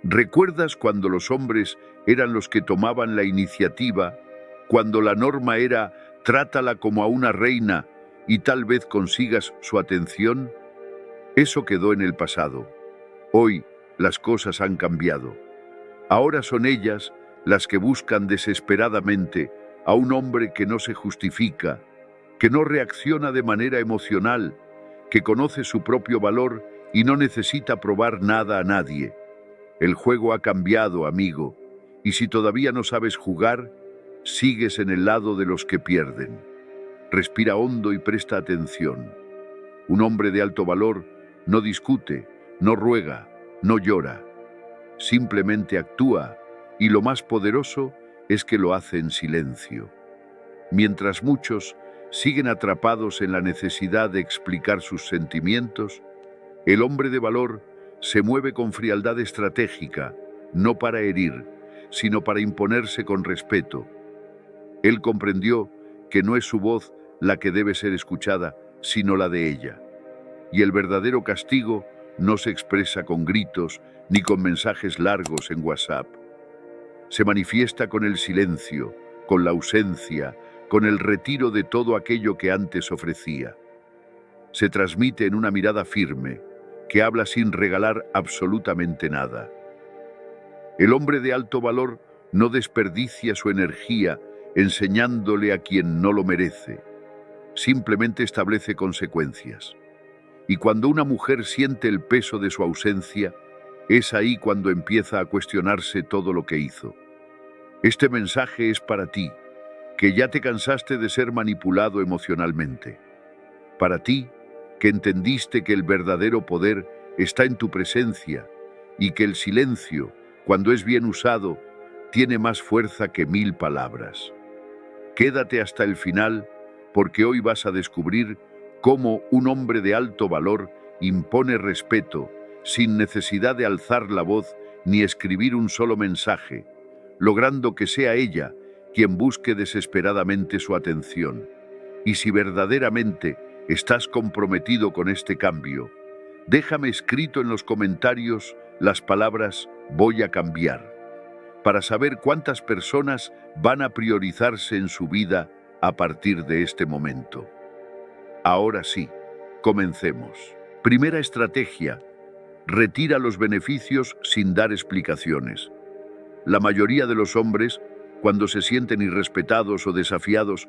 ¿Recuerdas cuando los hombres eran los que tomaban la iniciativa, cuando la norma era trátala como a una reina y tal vez consigas su atención? Eso quedó en el pasado. Hoy las cosas han cambiado. Ahora son ellas las que buscan desesperadamente a un hombre que no se justifica, que no reacciona de manera emocional, que conoce su propio valor y no necesita probar nada a nadie. El juego ha cambiado, amigo, y si todavía no sabes jugar, sigues en el lado de los que pierden. Respira hondo y presta atención. Un hombre de alto valor no discute, no ruega, no llora. Simplemente actúa, y lo más poderoso es que lo hace en silencio. Mientras muchos siguen atrapados en la necesidad de explicar sus sentimientos, el hombre de valor se mueve con frialdad estratégica, no para herir, sino para imponerse con respeto. Él comprendió que no es su voz la que debe ser escuchada, sino la de ella. Y el verdadero castigo no se expresa con gritos ni con mensajes largos en WhatsApp. Se manifiesta con el silencio, con la ausencia, con el retiro de todo aquello que antes ofrecía. Se transmite en una mirada firme, que habla sin regalar absolutamente nada. El hombre de alto valor no desperdicia su energía enseñándole a quien no lo merece. Simplemente establece consecuencias. Y cuando una mujer siente el peso de su ausencia, es ahí cuando empieza a cuestionarse todo lo que hizo. Este mensaje es para ti, que ya te cansaste de ser manipulado emocionalmente. Para ti, que entendiste que el verdadero poder está en tu presencia y que el silencio, cuando es bien usado, tiene más fuerza que 1000 palabras. Quédate hasta el final, porque hoy vas a descubrir cómo un hombre de alto valor impone respeto sin necesidad de alzar la voz ni escribir un solo mensaje, logrando que sea ella quien busque desesperadamente su atención. Y si verdaderamente estás comprometido con este cambio, déjame escrito en los comentarios las palabras «voy a cambiar», para saber cuántas personas van a priorizarse en su vida a partir de este momento. Ahora sí, comencemos. Primera estrategia: retira los beneficios sin dar explicaciones. La mayoría de los hombres, cuando se sienten irrespetados o desafiados,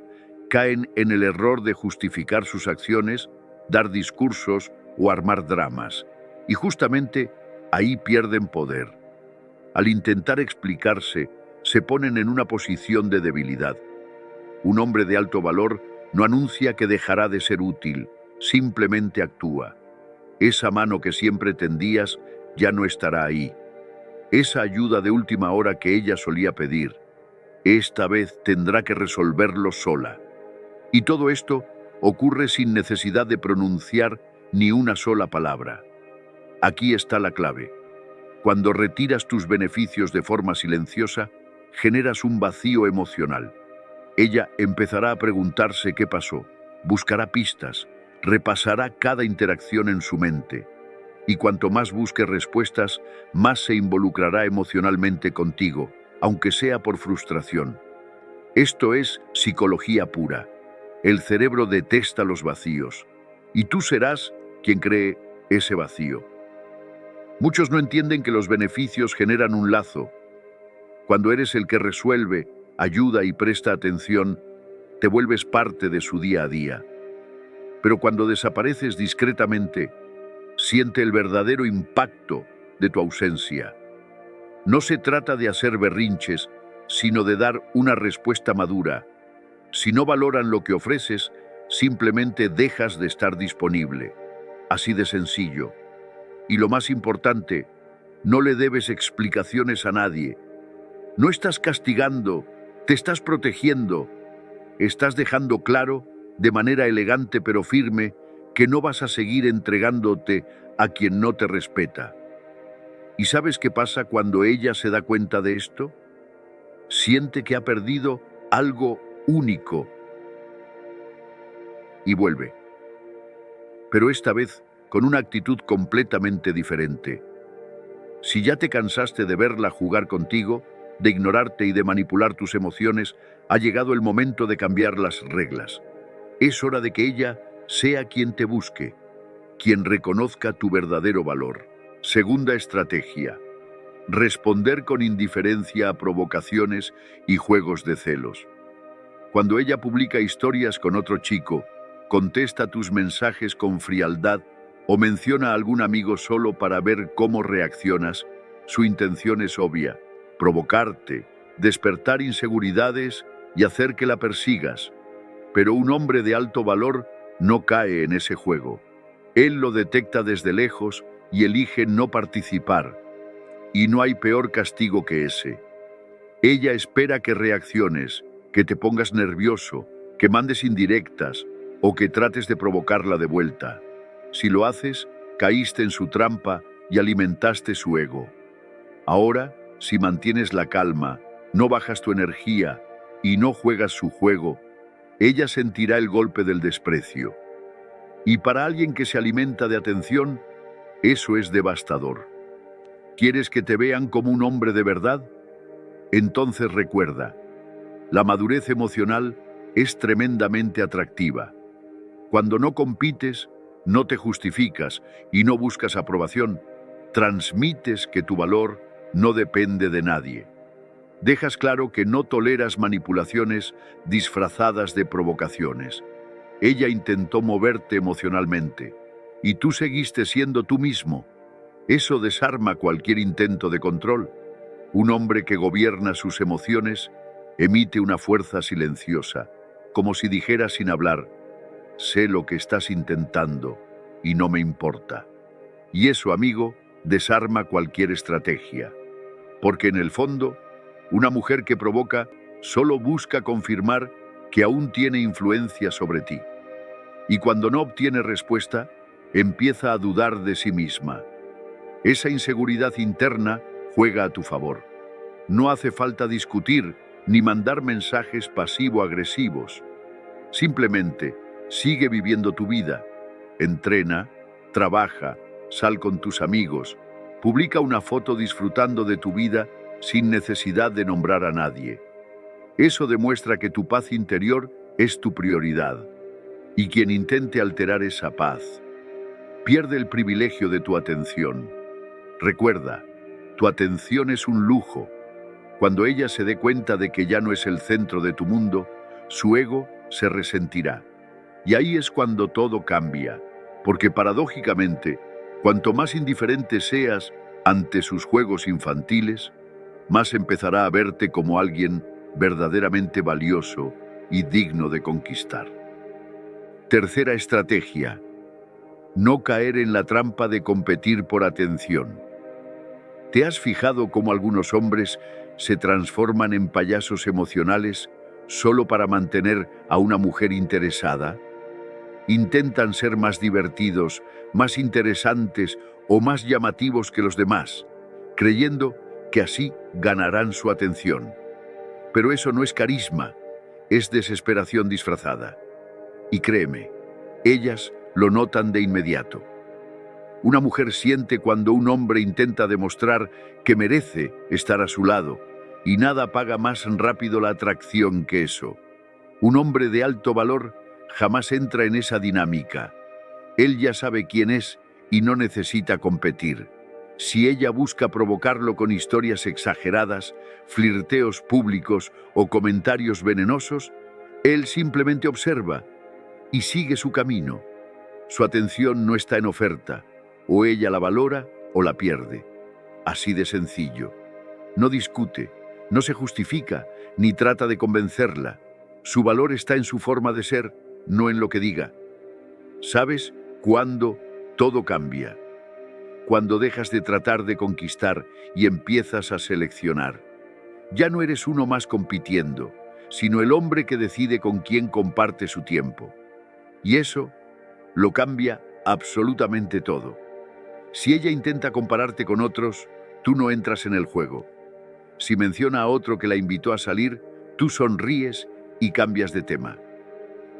caen en el error de justificar sus acciones, dar discursos o armar dramas. Y justamente ahí pierden poder. Al intentar explicarse, se ponen en una posición de debilidad. Un hombre de alto valor no anuncia que dejará de ser útil, simplemente actúa. Esa mano que siempre tendías ya no estará ahí. Esa ayuda de última hora que ella solía pedir, esta vez tendrá que resolverlo sola. Y todo esto ocurre sin necesidad de pronunciar ni una sola palabra. Aquí está la clave. Cuando retiras tus beneficios de forma silenciosa, generas un vacío emocional. Ella empezará a preguntarse qué pasó, buscará pistas, repasará cada interacción en su mente. Y cuanto más busque respuestas, más se involucrará emocionalmente contigo, aunque sea por frustración. Esto es psicología pura. El cerebro detesta los vacíos, y tú serás quien cree ese vacío. Muchos no entienden que los beneficios generan un lazo. Cuando eres el que resuelve, ayuda y presta atención, te vuelves parte de su día a día. Pero cuando desapareces discretamente, siente el verdadero impacto de tu ausencia. No se trata de hacer berrinches, sino de dar una respuesta madura. Si no valoran lo que ofreces, simplemente dejas de estar disponible. Así de sencillo. Y lo más importante, no le debes explicaciones a nadie. No estás castigando, te estás protegiendo. Estás dejando claro, de manera elegante pero firme, que no vas a seguir entregándote a quien no te respeta. ¿Y sabes qué pasa cuando ella se da cuenta de esto? Siente que ha perdido algo único y vuelve. Pero esta vez con una actitud completamente diferente. Si ya te cansaste de verla jugar contigo, de ignorarte y de manipular tus emociones, ha llegado el momento de cambiar las reglas. Es hora de que ella sea quien te busque, quien reconozca tu verdadero valor. Segunda estrategia: responder con indiferencia a provocaciones y juegos de celos. Cuando ella publica historias con otro chico, contesta tus mensajes con frialdad o menciona a algún amigo solo para ver cómo reaccionas, su intención es obvia: provocarte, despertar inseguridades y hacer que la persigas. Pero un hombre de alto valor no cae en ese juego. Él lo detecta desde lejos y elige no participar. Y no hay peor castigo que ese. Ella espera que reacciones, que te pongas nervioso, que mandes indirectas o que trates de provocarla de vuelta. Si lo haces, caíste en su trampa y alimentaste su ego. Ahora, si mantienes la calma, no bajas tu energía y no juegas su juego, ella sentirá el golpe del desprecio. Y para alguien que se alimenta de atención, eso es devastador. ¿Quieres que te vean como un hombre de verdad? Entonces recuerda, la madurez emocional es tremendamente atractiva. Cuando no compites, no te justificas y no buscas aprobación, transmites que tu valor no depende de nadie. Dejas claro que no toleras manipulaciones disfrazadas de provocaciones. Ella intentó moverte emocionalmente y tú seguiste siendo tú mismo. Eso desarma cualquier intento de control. Un hombre que gobierna sus emociones emite una fuerza silenciosa, como si dijera sin hablar: sé lo que estás intentando y no me importa. Y eso, amigo, desarma cualquier estrategia. Porque en el fondo, una mujer que provoca solo busca confirmar que aún tiene influencia sobre ti. Y cuando no obtiene respuesta, empieza a dudar de sí misma. Esa inseguridad interna juega a tu favor. No hace falta discutir ni mandar mensajes pasivo-agresivos. Simplemente sigue viviendo tu vida. Entrena, trabaja, sal con tus amigos, publica una foto disfrutando de tu vida sin necesidad de nombrar a nadie. Eso demuestra que tu paz interior es tu prioridad. Y quien intente alterar esa paz, pierde el privilegio de tu atención. Recuerda, tu atención es un lujo. Cuando ella se dé cuenta de que ya no es el centro de tu mundo, su ego se resentirá. Y ahí es cuando todo cambia, porque paradójicamente, cuanto más indiferente seas ante sus juegos infantiles, más empezará a verte como alguien verdaderamente valioso y digno de conquistar. Tercera estrategia: no caer en la trampa de competir por atención. ¿Te has fijado cómo algunos hombres se transforman en payasos emocionales solo para mantener a una mujer interesada? Intentan ser más divertidos, más interesantes o más llamativos que los demás, creyendo que así ganarán su atención. Pero eso no es carisma, es desesperación disfrazada. Y créeme, ellas lo notan de inmediato. Una mujer siente cuando un hombre intenta demostrar que merece estar a su lado, y nada apaga más rápido la atracción que eso. Un hombre de alto valor jamás entra en esa dinámica. Él ya sabe quién es y no necesita competir. Si ella busca provocarlo con historias exageradas, flirteos públicos o comentarios venenosos, él simplemente observa y sigue su camino. Su atención no está en oferta. O ella la valora o la pierde. Así de sencillo. No discute, no se justifica, ni trata de convencerla. Su valor está en su forma de ser, no en lo que diga. ¿Sabes cuándo todo cambia? Cuando dejas de tratar de conquistar y empiezas a seleccionar. Ya no eres uno más compitiendo, sino el hombre que decide con quién comparte su tiempo. Y eso lo cambia absolutamente todo. Si ella intenta compararte con otros, tú no entras en el juego. Si menciona a otro que la invitó a salir, tú sonríes y cambias de tema.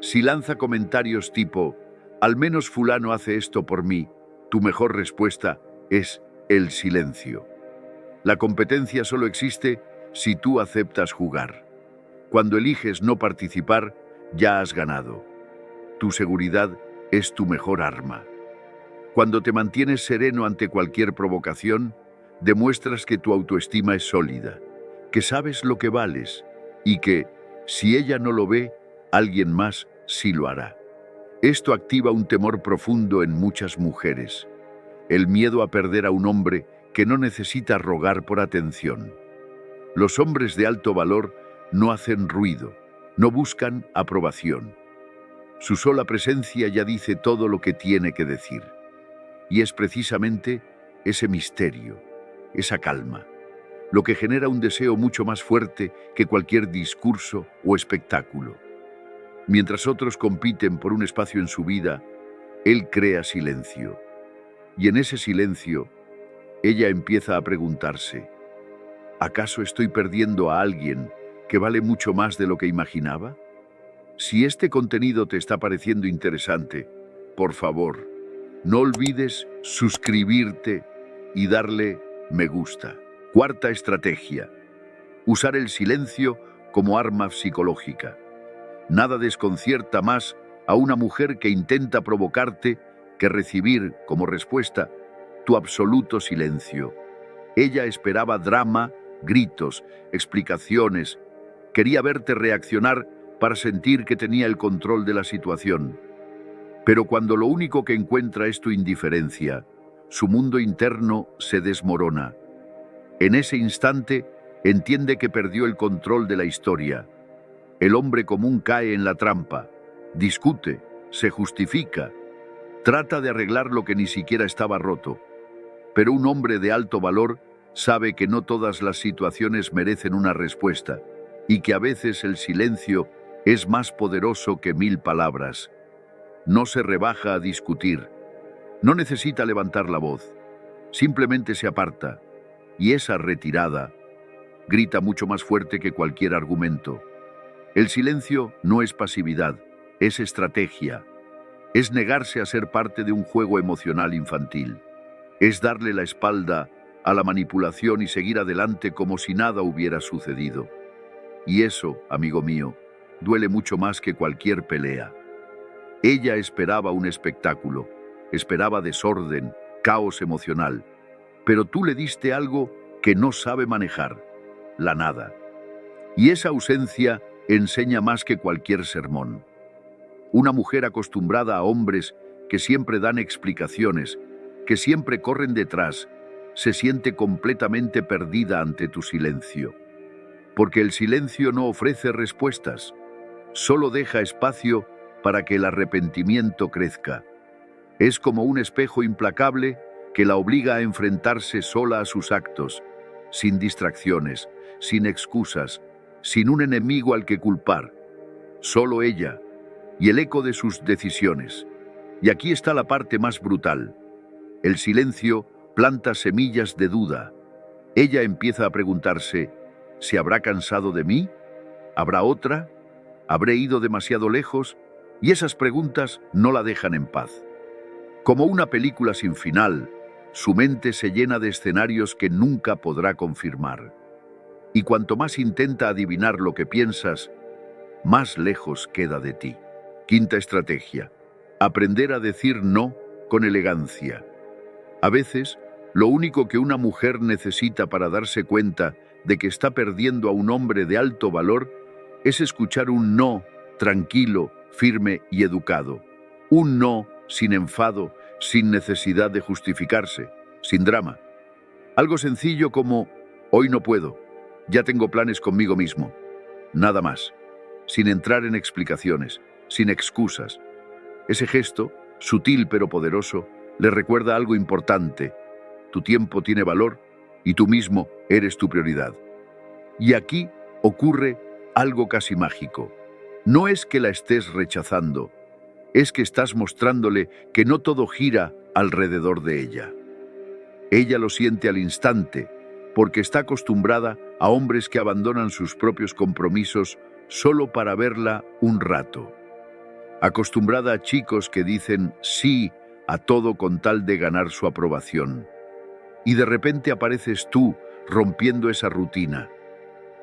Si lanza comentarios tipo: al menos fulano hace esto por mí, tu mejor respuesta es: El silencio. La competencia solo existe si tú aceptas jugar. Cuando eliges no participar, ya has ganado. Tu seguridad es tu mejor arma. Cuando te mantienes sereno ante cualquier provocación, demuestras que tu autoestima es sólida, que sabes lo que vales y que, si ella no lo ve, alguien más sí lo hará. Esto activa un temor profundo en muchas mujeres, el miedo a perder a un hombre que no necesita rogar por atención. Los hombres de alto valor no hacen ruido, no buscan aprobación. Su sola presencia ya dice todo lo que tiene que decir. Y es precisamente ese misterio, esa calma, lo que genera un deseo mucho más fuerte que cualquier discurso o espectáculo. Mientras otros compiten por un espacio en su vida, él crea silencio. Y en ese silencio, ella empieza a preguntarse, ¿acaso estoy perdiendo a alguien que vale mucho más de lo que imaginaba? Si este contenido te está pareciendo interesante, por favor, no olvides suscribirte y darle me gusta. Cuarta estrategia: usar el silencio como arma psicológica. Nada desconcierta más a una mujer que intenta provocarte que recibir como respuesta tu absoluto silencio. Ella esperaba drama, gritos, explicaciones. Quería verte reaccionar para sentir que tenía el control de la situación. Pero cuando lo único que encuentra es tu indiferencia, su mundo interno se desmorona. En ese instante, entiende que perdió el control de la historia. El hombre común cae en la trampa, discute, se justifica, trata de arreglar lo que ni siquiera estaba roto. Pero un hombre de alto valor sabe que no todas las situaciones merecen una respuesta y que a veces el silencio es más poderoso que 1000 palabras. No se rebaja a discutir, no necesita levantar la voz, simplemente se aparta, y esa retirada grita mucho más fuerte que cualquier argumento. El silencio no es pasividad, es estrategia, es negarse a ser parte de un juego emocional infantil, es darle la espalda a la manipulación y seguir adelante como si nada hubiera sucedido. Y eso, amigo mío, duele mucho más que cualquier pelea. Ella esperaba un espectáculo, esperaba desorden, caos emocional, pero tú le diste algo que no sabe manejar, la nada. Y esa ausencia enseña más que cualquier sermón. Una mujer acostumbrada a hombres que siempre dan explicaciones, que siempre corren detrás, se siente completamente perdida ante tu silencio. Porque el silencio no ofrece respuestas, solo deja espacio para que el arrepentimiento crezca. Es como un espejo implacable que la obliga a enfrentarse sola a sus actos, sin distracciones, sin excusas, sin un enemigo al que culpar. Solo ella y el eco de sus decisiones. Y aquí está la parte más brutal. El silencio planta semillas de duda. Ella empieza a preguntarse, ¿se habrá cansado de mí? ¿Habrá otra? ¿Habré ido demasiado lejos? Y esas preguntas no la dejan en paz. Como una película sin final, su mente se llena de escenarios que nunca podrá confirmar. Y cuanto más intenta adivinar lo que piensas, más lejos queda de ti. Quinta estrategia: aprender a decir no con elegancia. A veces, lo único que una mujer necesita para darse cuenta de que está perdiendo a un hombre de alto valor es escuchar un no tranquilo, firme y educado. Un no sin enfado, sin necesidad de justificarse, sin drama. Algo sencillo como, hoy no puedo, ya tengo planes conmigo mismo. Nada más, sin entrar en explicaciones, sin excusas. Ese gesto, sutil pero poderoso, le recuerda algo importante. Tu tiempo tiene valor y tú mismo eres tu prioridad. Y aquí ocurre algo casi mágico. No es que la estés rechazando, es que estás mostrándole que no todo gira alrededor de ella. Ella lo siente al instante, porque está acostumbrada a hombres que abandonan sus propios compromisos solo para verla un rato. Acostumbrada a chicos que dicen sí a todo con tal de ganar su aprobación. y de repente apareces tú rompiendo esa rutina.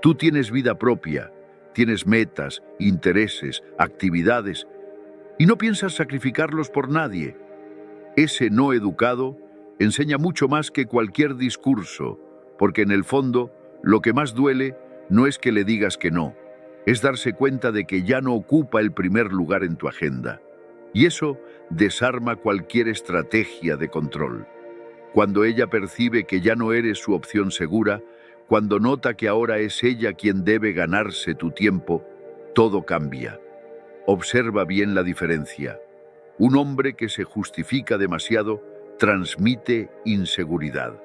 Tú tienes vida propia, tienes metas, intereses, actividades, y no piensas sacrificarlos por nadie. Ese no educado enseña mucho más que cualquier discurso, porque en el fondo lo que más duele no es que le digas que no, es darse cuenta de que ya no ocupa el primer lugar en tu agenda. Y eso desarma cualquier estrategia de control. Cuando ella percibe que ya no eres su opción segura, cuando nota que ahora es ella quien debe ganarse tu tiempo, todo cambia. Observa bien la diferencia. Un hombre que se justifica demasiado transmite inseguridad.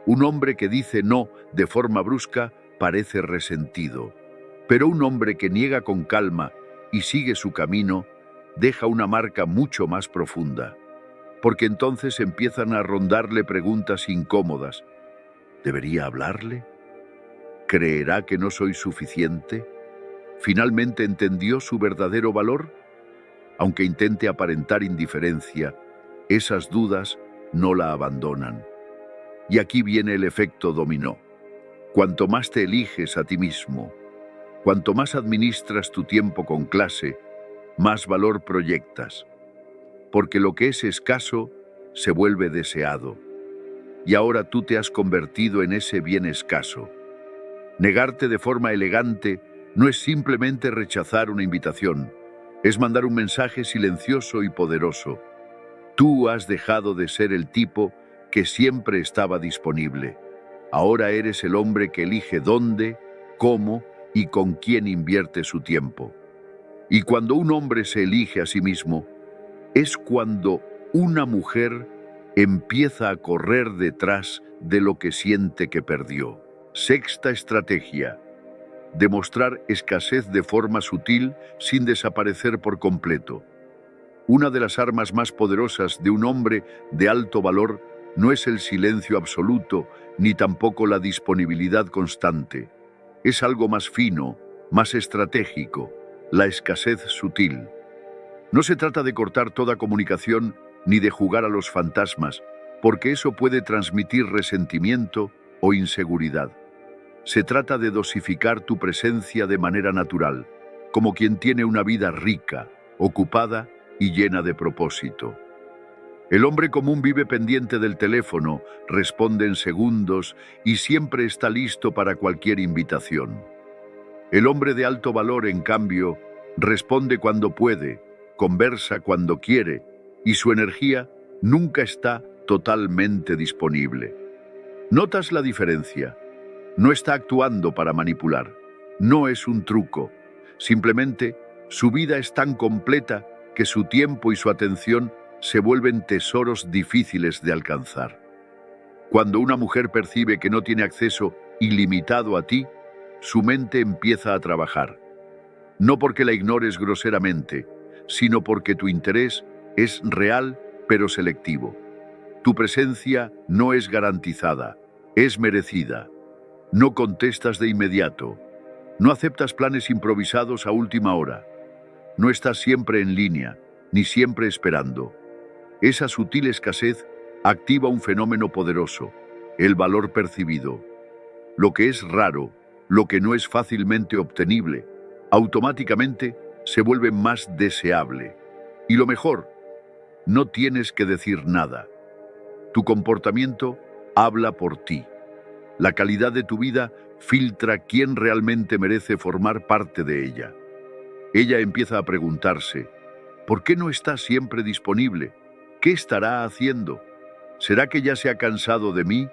Un hombre que dice no de forma brusca parece resentido. Pero un hombre que niega con calma y sigue su camino deja una marca mucho más profunda. Porque entonces empiezan a rondarle preguntas incómodas. ¿Debería hablarle? ¿Creerá que no soy suficiente? ¿Finalmente entendió su verdadero valor? Aunque intente aparentar indiferencia, esas dudas no la abandonan. Y aquí viene el efecto dominó. Cuanto más te eliges a ti mismo, cuanto más administras tu tiempo con clase, más valor proyectas. Porque lo que es escaso se vuelve deseado. Y ahora tú te has convertido en ese bien escaso. Negarte de forma elegante no es simplemente rechazar una invitación, es mandar un mensaje silencioso y poderoso. Tú has dejado de ser el tipo que siempre estaba disponible. Ahora eres el hombre que elige dónde, cómo y con quién invierte su tiempo. Y cuando un hombre se elige a sí mismo, es cuando una mujer empieza a correr detrás de lo que siente que perdió. Sexta estrategia: demostrar escasez de forma sutil sin desaparecer por completo. Una de las armas más poderosas de un hombre de alto valor no es el silencio absoluto, ni tampoco la disponibilidad constante. Es algo más fino, más estratégico, la escasez sutil. No se trata de cortar toda comunicación ni de jugar a los fantasmas, porque eso puede transmitir resentimiento o inseguridad. Se trata de dosificar tu presencia de manera natural, como quien tiene una vida rica, ocupada y llena de propósito. El hombre común vive pendiente del teléfono, responde en segundos y siempre está listo para cualquier invitación. El hombre de alto valor, en cambio, responde cuando puede, conversa cuando quiere y su energía nunca está totalmente disponible. ¿Notas la diferencia? No está actuando para manipular, no es un truco. Simplemente, su vida es tan completa que su tiempo y su atención se vuelven tesoros difíciles de alcanzar. Cuando una mujer percibe que no tiene acceso ilimitado a ti, su mente empieza a trabajar. No porque la ignores groseramente, sino porque tu interés es real pero selectivo. Tu presencia no es garantizada, es merecida. No contestas de inmediato. No aceptas planes improvisados a última hora. No estás siempre en línea, ni siempre esperando. Esa sutil escasez activa un fenómeno poderoso, el valor percibido. Lo que es raro, lo que no es fácilmente obtenible, automáticamente se vuelve más deseable. Y lo mejor, no tienes que decir nada. Tu comportamiento habla por ti. La calidad de tu vida filtra quién realmente merece formar parte de ella. Ella empieza a preguntarse, ¿por qué no está siempre disponible? ¿Qué estará haciendo? ¿Será que ya se ha cansado de mí?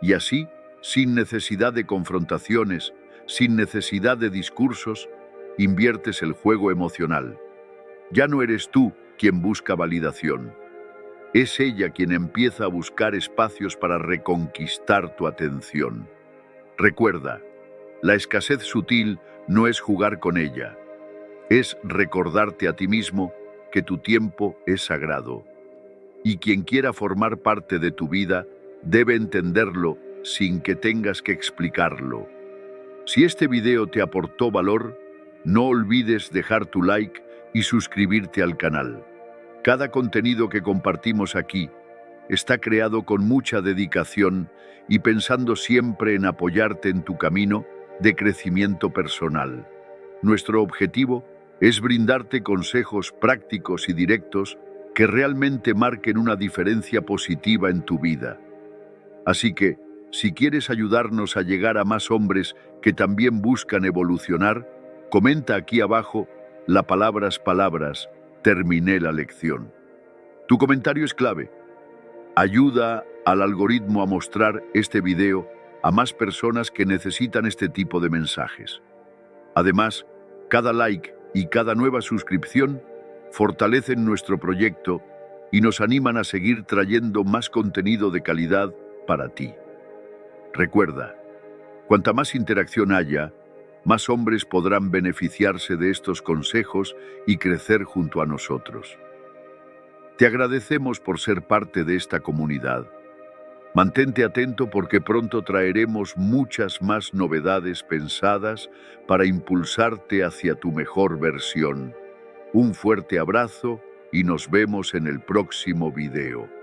Y así, sin necesidad de confrontaciones, sin necesidad de discursos, inviertes el juego emocional. Ya no eres tú quien busca validación. Es ella quien empieza a buscar espacios para reconquistar tu atención. Recuerda, la escasez sutil no es jugar con ella. Es recordarte a ti mismo que tu tiempo es sagrado. Y quien quiera formar parte de tu vida debe entenderlo sin que tengas que explicarlo. Si este video te aportó valor, no olvides dejar tu like y suscribirte al canal. Cada contenido que compartimos aquí está creado con mucha dedicación y pensando siempre en apoyarte en tu camino de crecimiento personal. Nuestro objetivo es brindarte consejos prácticos y directos que realmente marquen una diferencia positiva en tu vida. Así que, si quieres ayudarnos a llegar a más hombres que también buscan evolucionar, comenta aquí abajo la palabras, terminé la lección. Tu comentario es clave. Ayuda al algoritmo a mostrar este video a más personas que necesitan este tipo de mensajes. Además, cada like y cada nueva suscripción fortalecen nuestro proyecto y nos animan a seguir trayendo más contenido de calidad para ti. Recuerda, cuanta más interacción haya, más hombres podrán beneficiarse de estos consejos y crecer junto a nosotros. Te agradecemos por ser parte de esta comunidad. Mantente atento porque pronto traeremos muchas más novedades pensadas para impulsarte hacia tu mejor versión. Un fuerte abrazo y nos vemos en el próximo video.